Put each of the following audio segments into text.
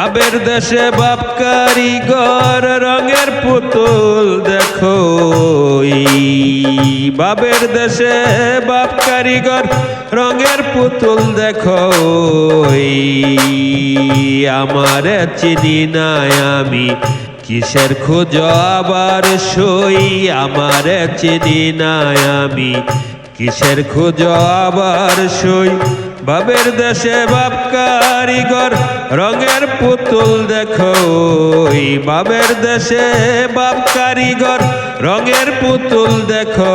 বাবের দেশে বাপ কারিগর রঙের পুতুল দেখো। বাবের দেশে বাপ কারিগর রঙের পুতুল দেখো। আমার চিনি নাই আমি কিসের খোঁজ আবার সই। আমার চিনি নাই আমি কিসের খোঁজ আবার সই। বাবের দেশে বাপ কারিগর রঙের পুতুল দেখো। বাবের দেশে বাপ কারিগর রঙের পুতুল দেখো।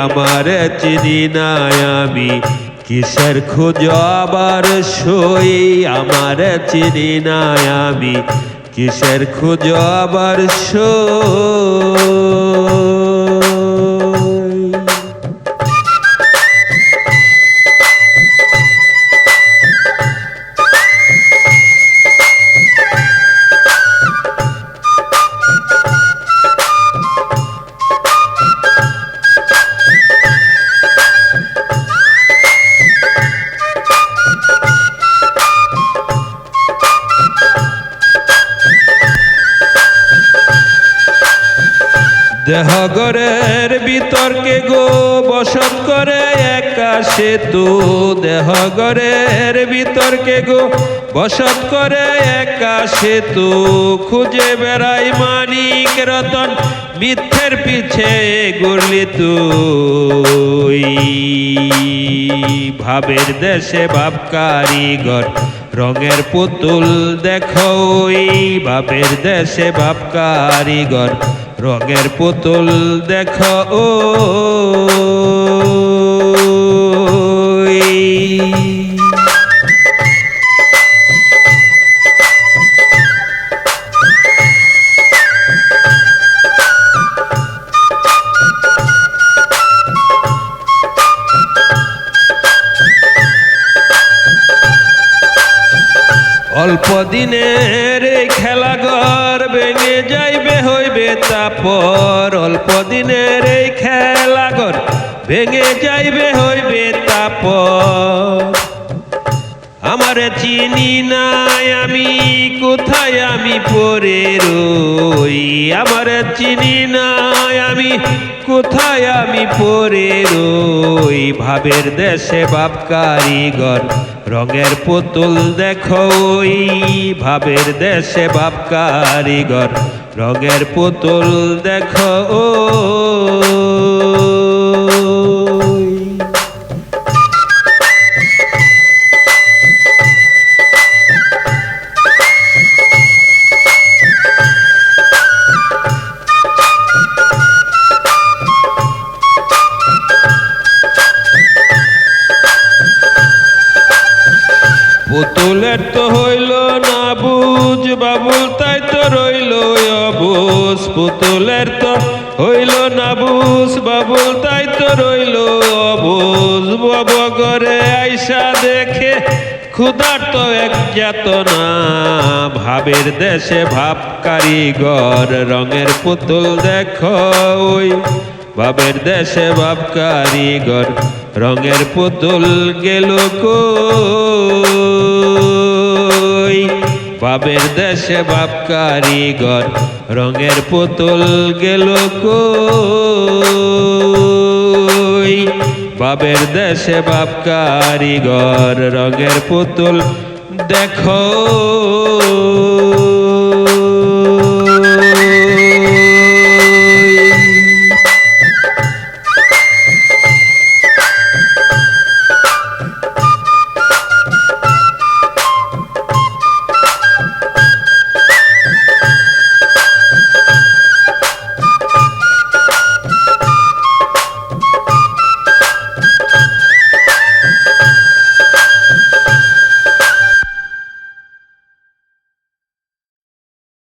আমার চিনি নাই আমি কিসের খোঁজ আবার সই। আমার চিনি নাই আমি কিসের খোঁজ আবার সই। দেহগরের বিতর্কে গো বসত করে একা সেতু। দেহগরের বিতর্কে গো বসত করে একা সেতু। খুঁজে বেড়াই মানিক রতন মিথ্যের পিছে ঘুরলি তুই। ভাবের দেশে বাপ কারিগর রঙের পুতুল দেখো। বাবের দেশে বাপ কারিগর রঙের পুতুল দেখো। অল্প দিনের খেলাঘর ভেঙে যাইবে হইবে তাপর। অল্প দিনের এই খেলাঘর ভেঙে যাইবে হইবে তাপর। আমার চিনি নাই আমি কোথায় আমি পড়ে রই। আমার চিনি নাই আমি কোথায় আমি পড়ে রই। ভাবের দেশে বাপ কারিগর রঙের পুতুল দেখো। ভাবের দেশে বাপ কারিগর রঙের পুতুল দেখো। পুতুলের তো হইল না বুঝ বাবুল তাই তো রইল অবুঝ। পুতুলের তো হইল না বুঝ বাবুল তাই তো রইল অবুঝ। বগরে আইসা দেখে ক্ষুধার্ত এক যাতনা। ভাবের দেশে ভাব কারিগর রঙের পুতুল দেখো। বাবের দেশে বাপ কারিগর রঙের পুতুল গেল কই। বাবের দেশে বাপ কারিগর রঙের পুতুল গেল কই। বাবের দেশে বাপ কারিগর রঙের পুতুল দেখো।